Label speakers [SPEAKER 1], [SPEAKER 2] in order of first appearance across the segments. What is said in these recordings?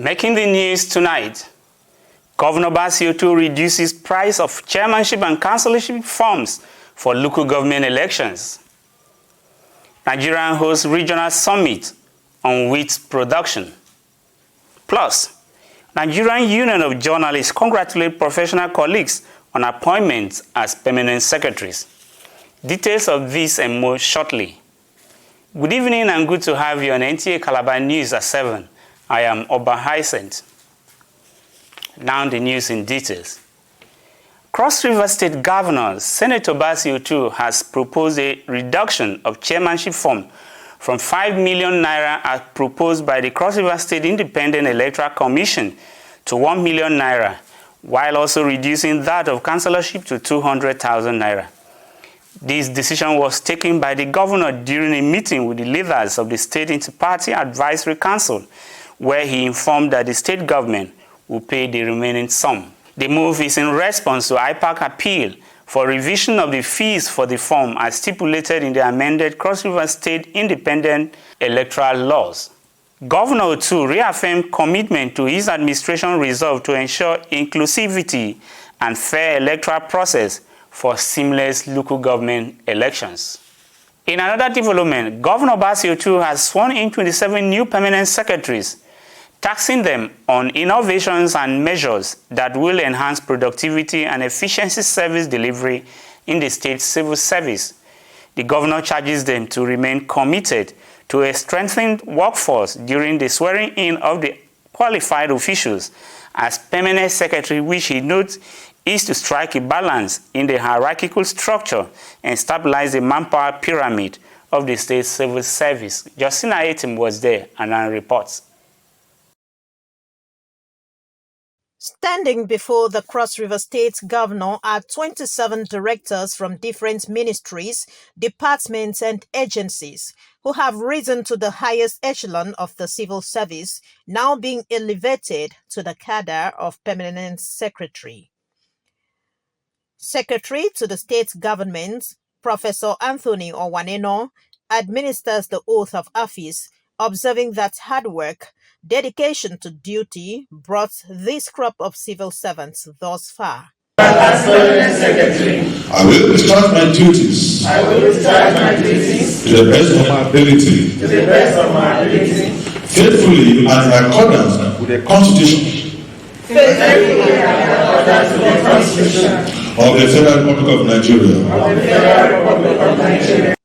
[SPEAKER 1] Making the news tonight, Governor Basio reduces price of chairmanship and councillorship forms for local government elections. Nigeria hosts regional summit on wheat production. Plus, Nigerian Union of Journalists congratulate professional colleagues on appointments as permanent secretaries. Details of this and more shortly. Good evening and good to have you on Nta Calabar News at 7. I am Oba Hyacinth. Now the news in details. Cross River State Governor Senator Basio has proposed a reduction of chairmanship form from 5 million naira as proposed by the Cross River State Independent Electoral Commission to 1 million naira, while also reducing that of councillorship to 200,000 naira. This decision was taken by the governor during a meeting with the leaders of the State Inter-Party Advisory Council, where he informed that the state government will pay the remaining sum. The move is in response to IPAC appeal for revision of the fees for the form as stipulated in the amended Cross River State Independent Electoral Laws. Governor Otu reaffirmed commitment to his administration resolve to ensure inclusivity and fair electoral process for seamless local government elections. In another development, Governor Basio has sworn in 27 new permanent secretaries, taxing them on innovations and measures that will enhance productivity and efficiency service delivery in the state civil service. The governor charges them to remain committed to a strengthened workforce during the swearing-in of the qualified officials as permanent secretary, which he notes is to strike a balance in the hierarchical structure and stabilize the manpower pyramid of the state civil service. Justina Etim was there and now reports.
[SPEAKER 2] Standing before the Cross River State Governor are 27 directors from different ministries, departments and agencies who have risen to the highest echelon of the civil service, now being elevated to the cadre of permanent secretary. Secretary to the state government, Professor Anthony Owaneno, administers the oath of office, observing that hard work, dedication to duty brought this crop of civil servants thus far.
[SPEAKER 3] As Permanent Secretary, I will discharge my duties. To the best of my ability. Faithfully and in accordance with the Constitution. Of the Federal Republic of Nigeria.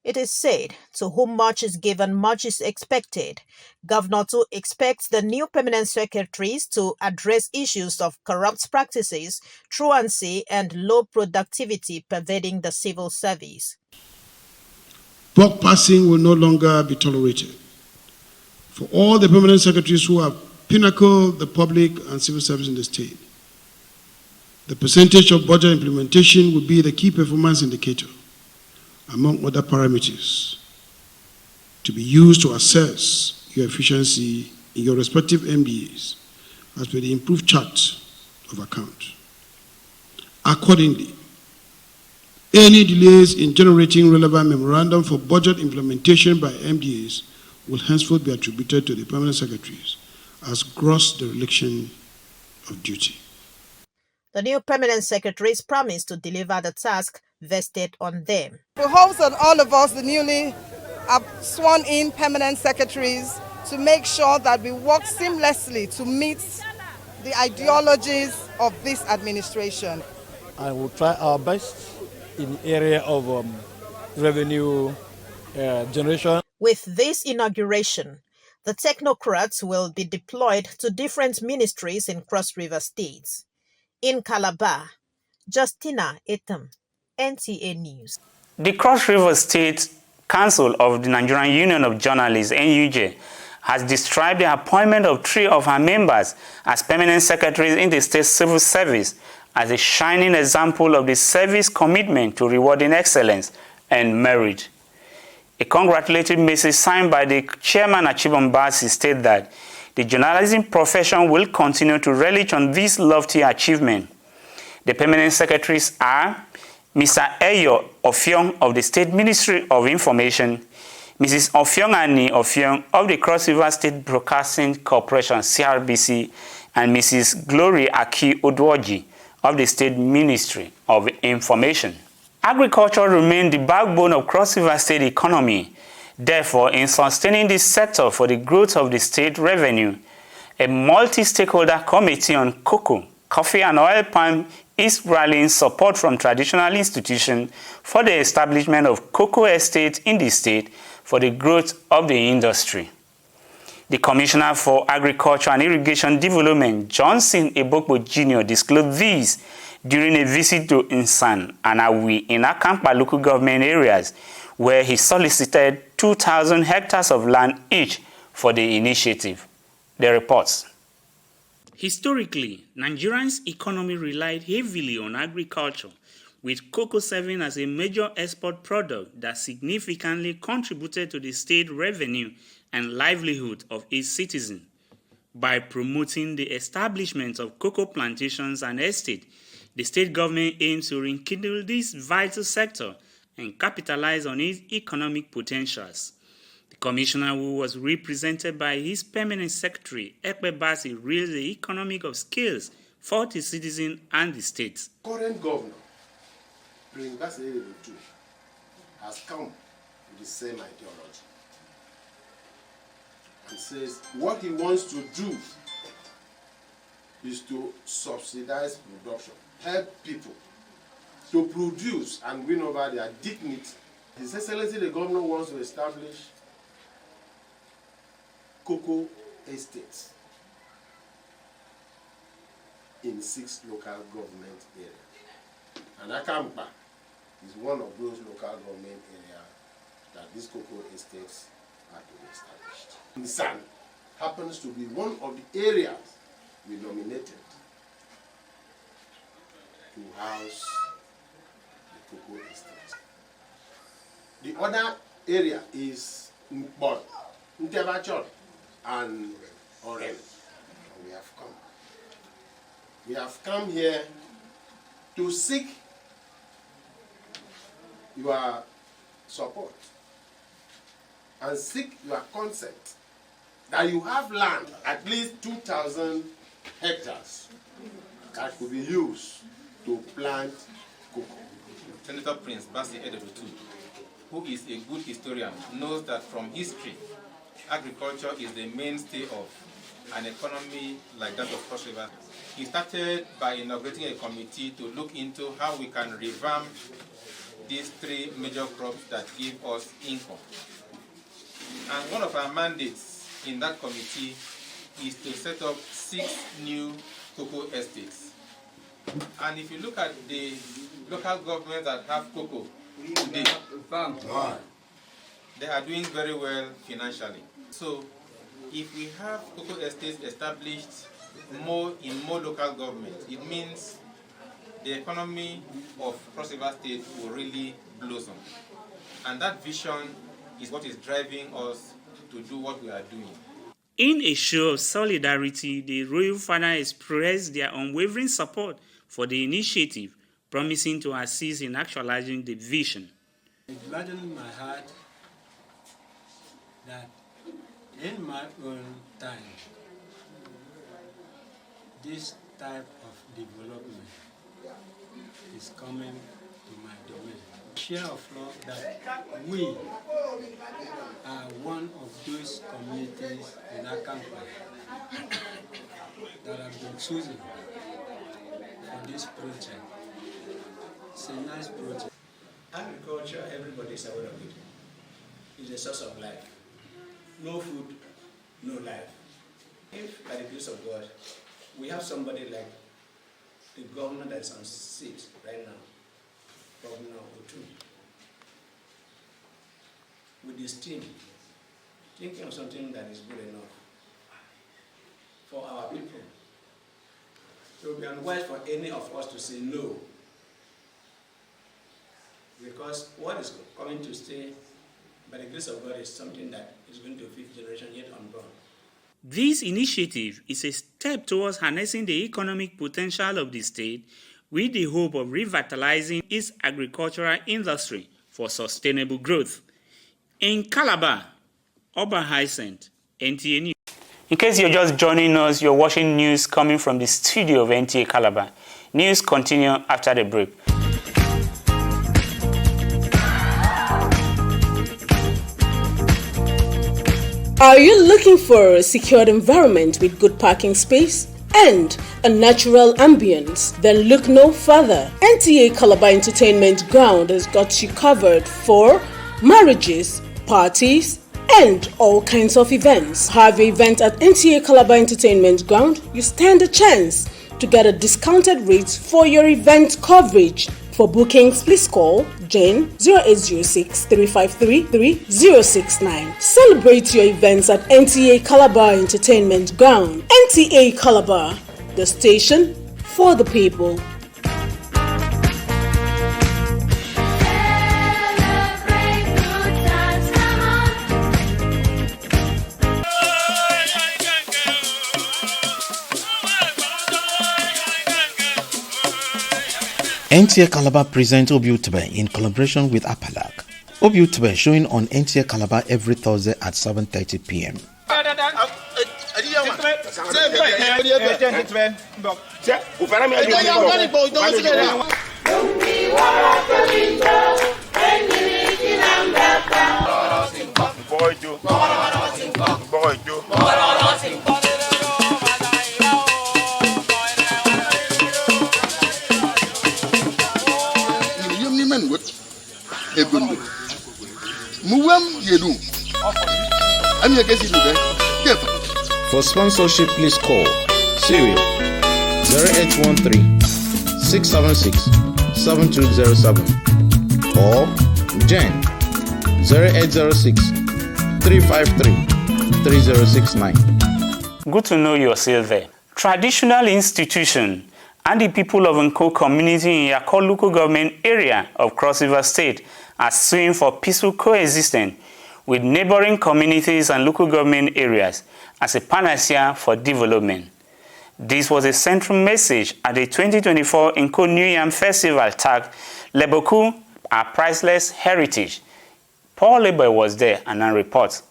[SPEAKER 2] It is said, to whom much is given, much is expected. Governor too expects the new permanent secretaries to address issues of corrupt practices, truancy, and low productivity pervading the civil service.
[SPEAKER 4] Buck passing will no longer be tolerated. For all the permanent secretaries who have pinnacled the public and civil service in the state, the percentage of budget implementation will be the key performance indicator, among other parameters, to be used to assess your efficiency in your respective MDAs as per the improved chart of account. Accordingly, any delays in generating relevant memorandum for budget implementation by MDAs will henceforth be attributed to the permanent secretaries as gross dereliction of duty.
[SPEAKER 2] The new permanent secretaries promise to deliver the task vested on them.
[SPEAKER 5] We hope that all of us, the newly sworn in permanent secretaries, to make sure that we work seamlessly to meet the ideologies of this administration.
[SPEAKER 6] I will try our best in the area of revenue generation.
[SPEAKER 2] With this inauguration, the technocrats will be deployed to different ministries in Cross River State. In Calabar, Justina Etim, NTA News.
[SPEAKER 1] The Cross River State Council of the Nigerian Union of Journalists, NUJ, has described the appointment of 3 of her members as permanent secretaries in the state civil service as a shining example of the service commitment to rewarding excellence and merit. A congratulatory message signed by the chairman Achibon Basi stated that the journalism profession will continue to relish on this lofty achievement. The permanent secretaries are Mr. Eyo Ofiong of the State Ministry of Information, Mrs. Ofyong Ofyong of the Cross River State Broadcasting Corporation (CRBC) and Mrs. Glory Aki Odwoji of the State Ministry of Information. Agriculture remains the backbone of Cross River State economy. Therefore, in sustaining this sector for the growth of the state revenue, a multi-stakeholder committee on cocoa, coffee and oil palm is rallying support from traditional institutions for the establishment of cocoa estates in the state for the growth of the industry. The Commissioner for Agriculture and Irrigation Development, Johnson Ebokpo Jr., disclosed these during a visit to Nsan and Awi in Akampa local government areas, where he solicited 2,000 hectares of land each for the initiative. The reports. Historically, Nigeria's economy relied heavily on agriculture, with cocoa serving as a major export product that significantly contributed to the state revenue and livelihood of its citizens. By promoting the establishment of cocoa plantations and estates, the state government aims to rekindle this vital sector and capitalize on its economic potentials. The commissioner, who was represented by his permanent secretary, Ekpe Basi, raised the economic of scales for the citizen and the state.
[SPEAKER 7] Current governor, Prince Basi has come with the same ideology and says what he wants to do is to subsidize production, help people to produce and win over their dignity. His Excellency the Governor wants to establish cocoa estates in 6 local government areas. And Akampa is one of those local government areas that these cocoa estates are to be established. Nsan happens to be one of the areas we nominated to house the cocoa estates. The other area is Nkbon, Ntebachor, and Oren. We have come. We have come here to seek your support and seek your consent that you have land, at least 2,000 hectares, that could be used to plant cocoa.
[SPEAKER 8] Senator Prince Basi Edebutu, who is a good historian, knows that from history, agriculture is the mainstay of an economy like that of Cross River. He started by inaugurating a committee to look into how we can revamp these 3 major crops that give us income. And one of our mandates in that committee is to set up 6 new cocoa estates. And if you look at the local governments that have cocoa today, they are doing very well financially. So if we have cocoa estates established in more local governments, it means the economy of Cross River State will really blossom. And that vision is what is driving us to do what we are doing.
[SPEAKER 1] In a show of solidarity, the Royal Father expressed their unwavering support for the initiative, promising to assist in actualizing the vision.
[SPEAKER 9] It gladdens my heart that in my own time, this type of development is coming to my domain. Share of love that we are one of those communities in Akampa that have been chosen for this project. It's a nice project.
[SPEAKER 10] Agriculture, everybody is aware of it. It's a source of life. No food, no life. If, by the grace of God, we have somebody like the governor that's on seat right now, Governor Otu, with his team, thinking of something that is good enough for our people. It would be unwise for any of us to say no, because what is coming to stay, by the grace of God, is something that is going to 5th generation yet unborn.
[SPEAKER 1] This initiative is a step towards harnessing the economic potential of the state with the hope of revitalizing its agricultural industry for sustainable growth. In Calabar, Oba Hyacinth, NTA News. In case you're just joining us, you're watching news coming from the studio of Nta Calabar. News continue after the break.
[SPEAKER 11] Are you looking for a secured environment with good parking space and a natural ambience? Then look no further. Nta Calabar Entertainment Ground has got you covered for marriages, parties, and all kinds of events. Have your event at Nta Calabar Entertainment Ground, you stand a chance to get a discounted rate for your event coverage. For bookings, please call Jane 0806 353 3069. Celebrate your events at Nta Calabar Entertainment Ground. Nta Calabar, the station for the people.
[SPEAKER 12] Nta Calabar presents Obiutube in collaboration with Apalak. Obiutube showing on Nta Calabar every Thursday at 7:30 p.m. For sponsorship, please call Serial 0813 676 7207 or Jen 0806 353 3069.
[SPEAKER 1] Good to know you're still there. Traditional institution and the people of Nko community in Yakol local government area of Cross River State are suing for peaceful coexistence with neighboring communities and local government areas as a panacea for development. This was a central message at the 2024 Nko New Yam Festival tagged Leboku, Our Priceless Heritage. Paul Leboy was there and now reports.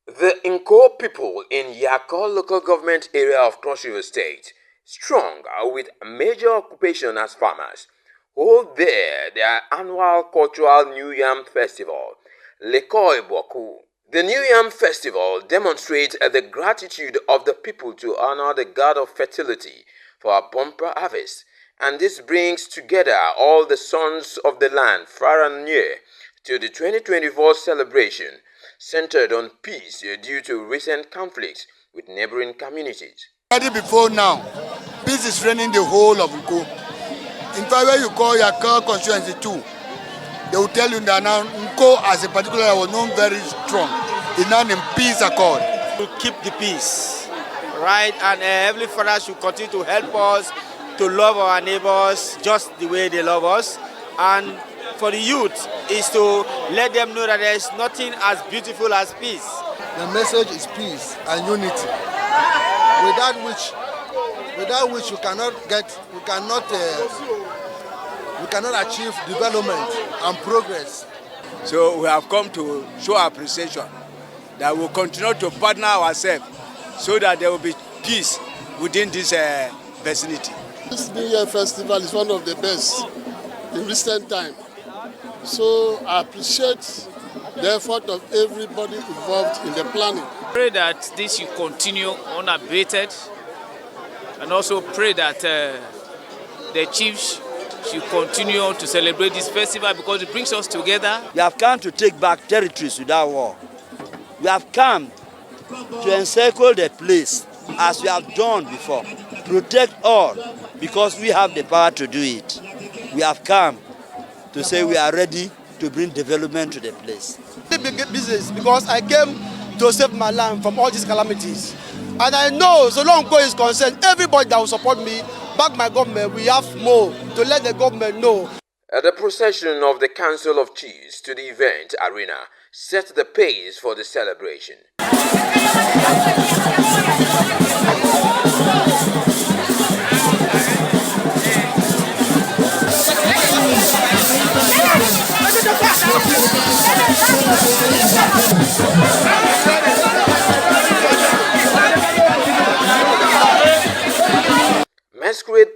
[SPEAKER 13] The Nko people in Yakol local government area of Cross River State, strong with major occupation as farmers, hold there their annual cultural New Yam Festival, Lekoi Boku. The New Yam Festival demonstrates the gratitude of the people to honor the god of fertility for a bumper harvest, and this brings together all the sons of the land far and near to the 2024 celebration centered on peace due to recent conflicts with neighboring communities.
[SPEAKER 14] Already before now, peace is reigning the whole of Nko. In fact, when you call your car constituency too, they will tell you that now Nko as a particular was known very strong. It's not in peace accord.
[SPEAKER 15] To keep the peace, right? And Heavenly Father should continue to help us to love our neighbors just the way they love us. And for the youth is to let them know that there is nothing as beautiful as peace.
[SPEAKER 14] The message is peace and unity. Without which we cannot achieve development and progress.
[SPEAKER 15] So we have come to show appreciation that we will continue to partner ourselves so that there will be peace within this vicinity.
[SPEAKER 16] This New Year festival is one of the best in recent time. So I appreciate the effort of everybody involved in the planning.
[SPEAKER 17] Pray that this should continue unabated, and also pray that the chiefs should continue to celebrate this festival because it brings us together.
[SPEAKER 15] We have come to take back territories without war. We have come to encircle the place as we have done before. Protect all because we have the power to do it. We have come to say we are ready to bring development to the place.
[SPEAKER 14] Big business because I came to save my land from all these calamities. And I know, so long Nko is concerned, everybody that will support me, back my government, we have more to let the government know.
[SPEAKER 13] The procession of the Council of Chiefs to the event arena set the pace for the celebration.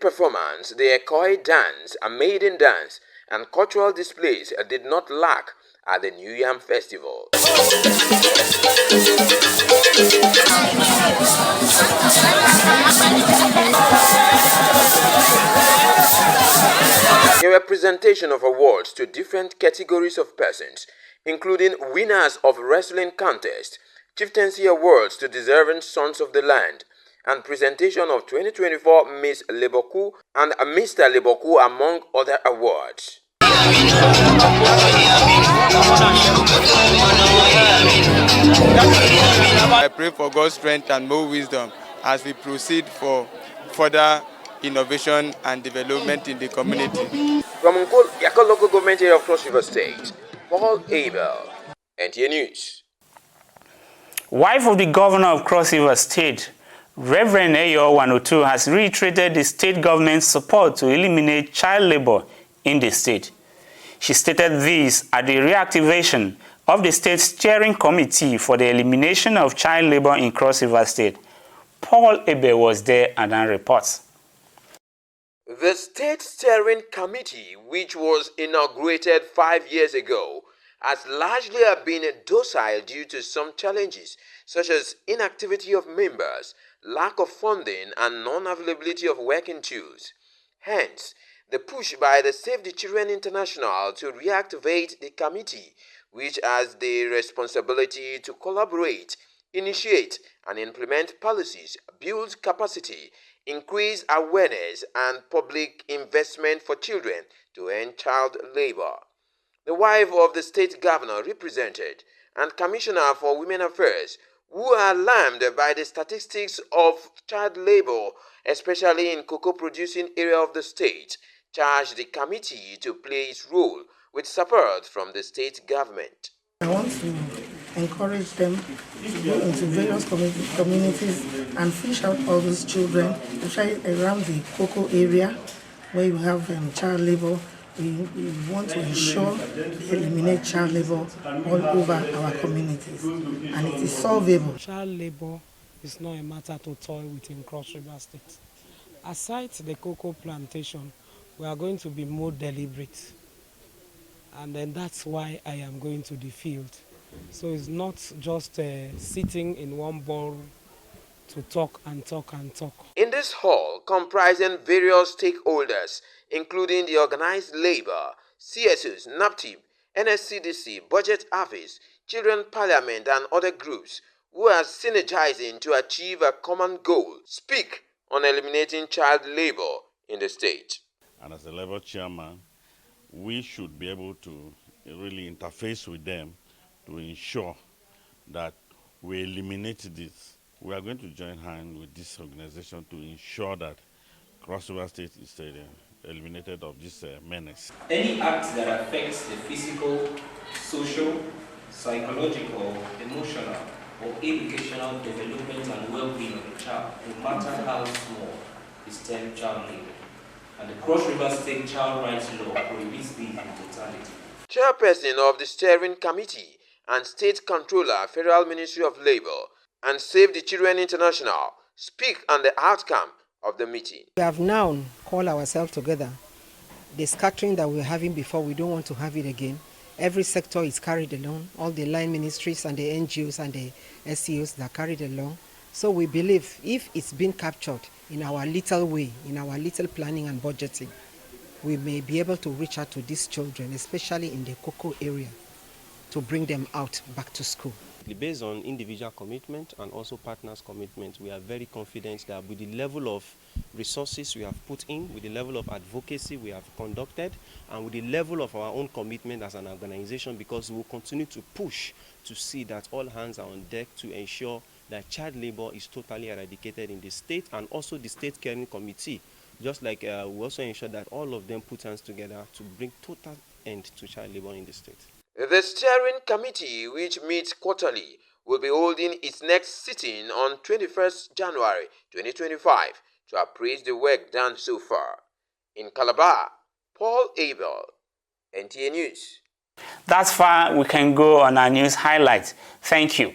[SPEAKER 13] performance, the Ekoi dance, a maiden dance, and cultural displays did not lack at the New Yam Festival. A representation of awards to different categories of persons, including winners of wrestling contest, chieftaincy awards to deserving sons of the land, and presentation of 2024 Miss Leboku and Mr. Leboku among other awards.
[SPEAKER 18] I pray for God's strength and more wisdom as we proceed for further innovation and development in the community.
[SPEAKER 13] From Yako local government area of Cross River State, Paul Abel, Nta News.
[SPEAKER 1] Wife of the governor of Cross River State, Reverend Ayo 102, has reiterated the state government's support to eliminate child labor in the state. She stated this at the reactivation of the state steering committee for the elimination of child labor in Cross River State. Paul Abel was there and reports.
[SPEAKER 13] The State Steering Committee, which was inaugurated 5 years ago, has largely been docile due to some challenges such as inactivity of members, lack of funding, and non-availability of working tools. Hence, the push by the Save the Children International to reactivate the committee, which has the responsibility to collaborate, initiate, and implement policies, build capacity, increase awareness, and public investment for children to end child labor. The wife of the state governor represented and Commissioner for Women Affairs, who are alarmed by the statistics of child labor, especially in cocoa-producing area of the state, charged the committee to play its role with support from the state government.
[SPEAKER 19] I want to encourage them to go into various communities and fish out all those children, especially around the cocoa area where you have child labor. We want to ensure eliminate child labor all over our communities, and it is solvable.
[SPEAKER 20] Child labor is not a matter to toy with in Cross River State. Aside the cocoa plantation, we are going to be more deliberate, and then that's why I am going to the field. So it's not just sitting in one ball to talk and talk and talk.
[SPEAKER 13] In this hall, comprising various stakeholders, including the organized labor, CSOs, NAPTIP, NSCDC, Budget Office, Children Parliament, and other groups who are synergizing to achieve a common goal, speak on eliminating child labor in the state.
[SPEAKER 21] And as a labor chairman, we should be able to really interface with them to ensure that we eliminate this. We are going to join hands with this organization to ensure that Cross River State is eliminated of this menace.
[SPEAKER 22] Any act that affects the physical, social, psychological, emotional, or educational development and well-being of the child, no matter how small, is termed child labor. And the Cross River State Child Rights Law prohibits this in totality.
[SPEAKER 13] Chairperson of the Steering Committee and State Controller, Federal Ministry of Labor, and Save the Children International speak on the outcome of the meeting.
[SPEAKER 23] We have now called ourselves together. The scattering that we were having before, we don't want to have it again. Every sector is carried along, all the line ministries and the NGOs and the SCOs that are carried along. So we believe if it's been captured in our little way, in our little planning and budgeting, we may be able to reach out to these children, especially in the cocoa area, to bring them out back to school.
[SPEAKER 24] Based on individual commitment and also partners' commitment, we are very confident that with the level of resources we have put in, with the level of advocacy we have conducted, and with the level of our own commitment as an organization, because we will continue to push to see that all hands are on deck to ensure that child labor is totally eradicated in the state, and also the state caring committee, just like we also ensure that all of them put hands together to bring total end to child labor in the state.
[SPEAKER 13] The Steering Committee, which meets quarterly, will be holding its next sitting on 21st January 2025 to appraise the work done so far. In Calabar, Paul Abel, Nta News.
[SPEAKER 1] That's far we can go on our news highlights. Thank you.